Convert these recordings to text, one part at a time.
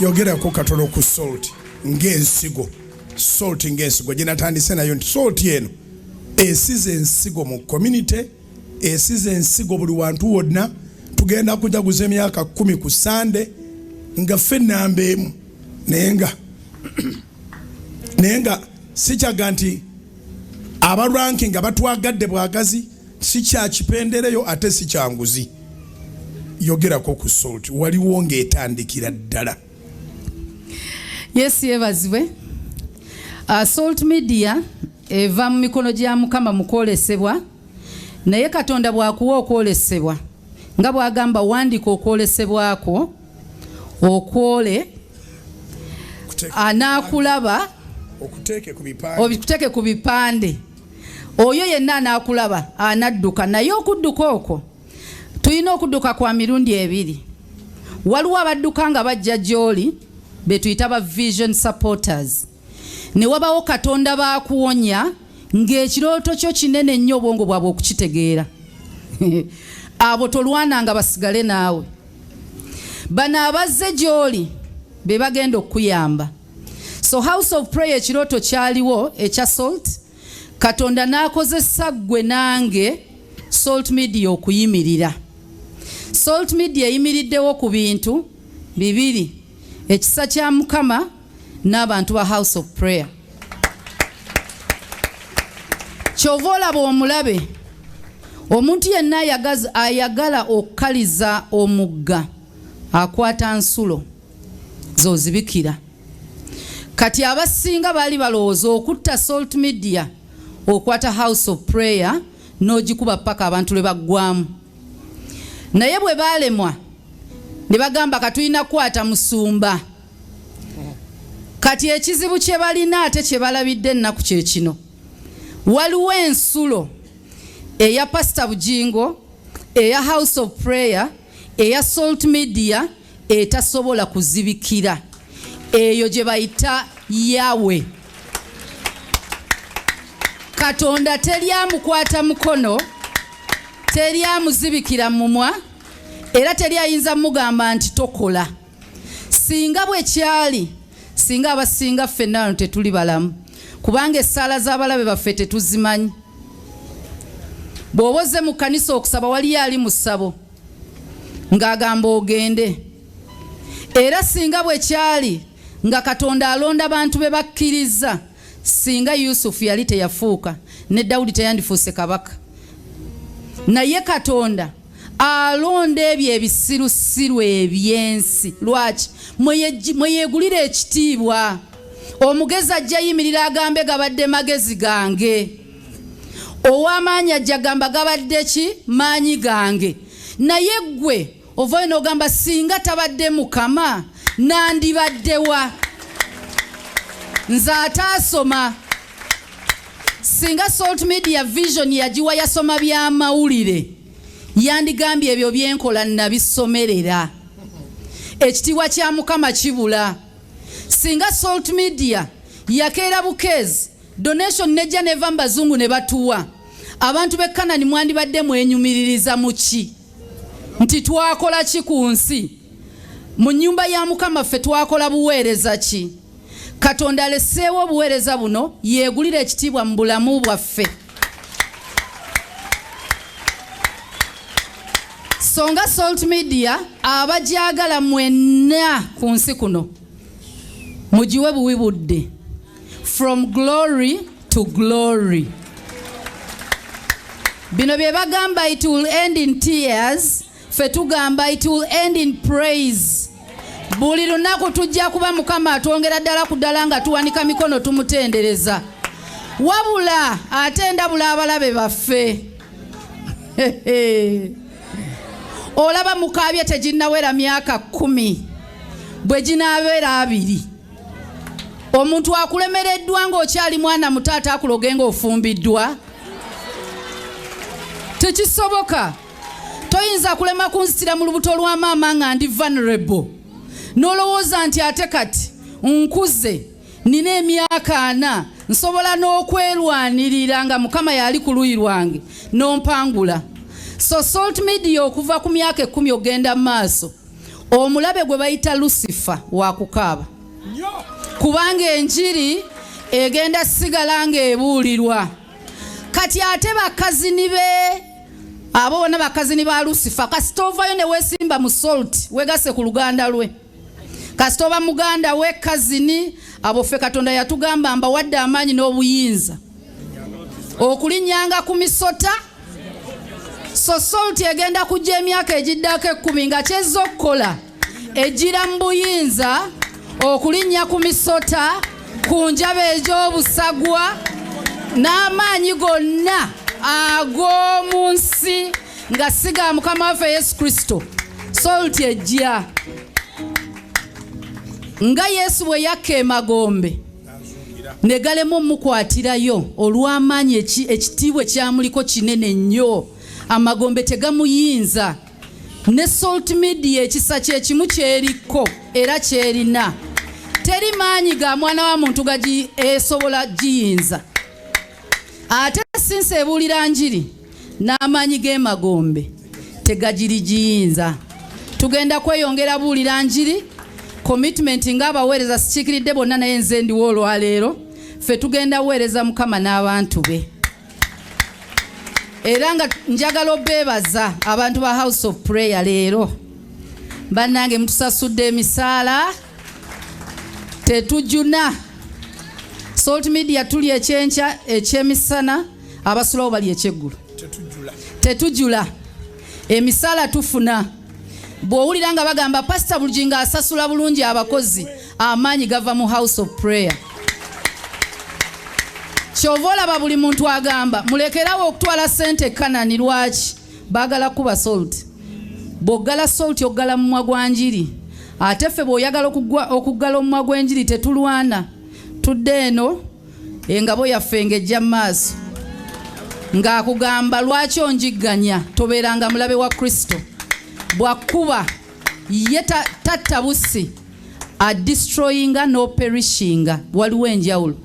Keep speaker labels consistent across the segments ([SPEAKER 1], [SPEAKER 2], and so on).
[SPEAKER 1] yogerako katono ku salt ng'ensigo. Salt ng'ensigo gye natandise nayo nti salt eno esize ensigo mu community, esize ensigo buli wantu wonna. Tugenda kujaguza emyaka 10 ku Sande nga ffe nnamba emu naye nga sikyaga nti abalwanki nga batwagadde bwagazi, sikyakipendereyo ate sikyanguzi. Yogerako ku salt waliwo ng'etandikira ddala.
[SPEAKER 2] Yes, yebazibwe. Salt media eva mu mikono gya Mukama mu kwolesebwa, naye Katonda bw'akuwa okwolesebwa nga bw'agamba wandika okwolesebwako okwole anaakulaba obikuteeke ku bipande. Oyo yenna anaakulaba anadduka, naye okudduka okwo tulina okudduka kwa mirundi ebiri. Waliwo abadduka nga bajja gy'oli be tuyita ba vision supporters, ne wabawo Katonda baakuwonya ng'ekirooto kyo kinene nnyo obwongo bwabwe okukitegeera. Abo tolwananga basigale naawe. Bano abazze gy'oli be bagenda okuyamba. So House of Prayer ekirooto kyaliwo ekya salt, Katonda n'akozesa ggwe nange Salt Media okuyimirira. Salt Media eyimiriddewo ku bintu bibiri: ekisa kya Mukama n'abantu ba House of Prayer. Kyova olaba omulabe omuntu yenna ayagala okukaliza omugga akwata nsulo zozibikira. Kati abasinga baali balowooza okutta Salt Media okwata House of Prayer n'ogikuba paka abantu lwe baggwamu. Naye bwe baalemwa ne bagamba katulina kukwata musumba. Kati ekizibu kye balina ate kye balabidde ennaku kye kino. Waliwo ensulo eya Pastor Bujjingo, eya House of Prayer, eya Salt Media etasobola kuzibikira. Eyo gye bayita yawe. Katonda teryamukwata mukono, teryamuzibikira mumwa, era teryayinza mugamba nti tokola. Singa bwe kyali, singa abasinga ffenna wano tetuli balamu, kubanga essaala z'abalabe baffe tetuzimanyi. Bw'oboze mu kkanisa okusaba waliyo ali mu ssabo ng'agamba ogende. Era singa bwe kyali nga Katonda alonda abantu be bakkiriza, singa Yusufu yali teyafuuka ne Dawudi teyandifuuse kabaka. Naye Katonda alonda ebyo ebisirusiru ebyensi. Lwaki? Mweyegulira ekitiibwa. Omugezi ajja yimirira agambe gabadde magezi gange. Ow'amaanyi ajja gamba gabadde ki? Maanyi gange. Naye ggwe ovayo n'ogamba singa tabadde Mukama nandibaddewa. Nze ataasoma. Singa Salt Media Vision yagiwa yasoma by'amawulire, yandigambye ebyo byenkola nabisomerera. Ekitiibwa kya Mukama kibula. Singa Salt Media yakeera bukeezi, donation nejja neva mbazungu ne batuwa, abantu be Kanani mwandibadde mwenyumiririza mu ki? Nti twakola ki ku nsi? Mu nnyumba ya Mukama ffe twakola buweereza ki? Katonda aleseewo obuweereza buno yeegulira ekitiibwa mu bulamu bwaffe. Songa Salt Media abajagala mwenna ku nsi kuno mugiwe buwibudde. From glory to glory. Bino bye bagamba it will end in tears, ffe tugamba it will end in praise. Buli lunaku tujja kuba Mukama atwongera ddala ku ddala nga tuwanika mikono tumutendereza. Wabula ate ndabula abalabe baffe. Olaba mukaabye teginnawera myaka 10 bwe ginaabeera 2. Omuntu akulemereddwa ng'okyali mwana mutaata akuloge ng'ofumbiddwa. Tekisoboka. Toyinza kulema kunzitira mu lubuto lwa maama nga ndi vulnerable. Nolowooza nti ate kati nkuze nina emyaka 4 nsobola n'okwerwanirira nga Mukama yali ku luyi lwange n'ompangula. So Salt Media okuva ku myaka 10 ogenda maaso omulabe gwe bayita Lucifer wa kukaaba kubanga enjiri egenda sigala ng'ebuulirwa. Kati ate bakazini be abo bonna bakazini ba Lucifer kasita ovayo ne weesimba mu Salt wegase ku luganda lwe kasita oba muganda we kazini abo ffe Katonda yatugamba mbawadde amaanyi n'obuyinza okulinnyanga ku misota. So Salt egenda kujja emyaka egiddako 10 nga kyezza okukola egira mu buyinza okulinnya ku misota ku njaba egy'obusagwa n'amaanyi gonna ag'omu nsi nga siga Mukama waffe Yesu Kristo. Salt ejja nga Yesu bwe yakka emagombe ne galemu mukwatirayo olw'amaanyi ekitiibwa ekyamuliko kinene nnyo amagombe tegamuyinza. Ne Salt Media ekisa kye kimu kyeriko era kyerina teri maanyi ga mwana wa muntu gaji esobola giyinza. Ate sinse ebuulira njiri n'amaanyi g'emagombe tegagiri giyinza. Tugenda kweyongera buulira njiri commitment ng'abaweereza sikiikiridde bonna naye nze ndiwo olwaleero ffe tugenda weereza Mukama n'abantu be. Era nga njagala obeebaza abantu ba House of Prayer leero bannange mutusasudde emisaala tetujuna. Salt Media tuli ekyenkya ekyemisana abasulawo bali ekyeggulo tetujula emisaala tufuna. Bw'owulira nga bagamba Pastor Bujjingo asasula bulungi abakozi amaanyi gava mu House of Prayer. Kyova olaba buli muntu agamba mulekerawo okutwala ssente Kanani lwaki baagala kuba Salt. Bw'oggala Salt oggala mumwa gwa njiri ate ffe bw'oyagala okuggala omumwa gw'enjiri tetulwana. Tudde eno engabo yaffe ng'ejja mu maaso ng'akugamba lwaki onjigganya tobeeranga mulabe wa Kristo. Bw'akuba ye tatta bussi a destroyinga no perishinga waliwo enjawulo.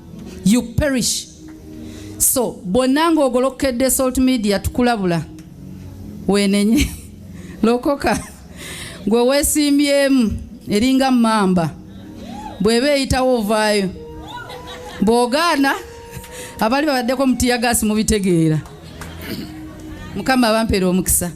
[SPEAKER 2] You perish. So bonna ng'ogolokedde Salt Media tukulabula mwenenye lokoka gwe weesimbyemu eringa mamba bw'eba eyitawo ovaayo bw'ogaana abali babaddeko mutiyagasi mubitegeera. Mukama abampeera omukisa.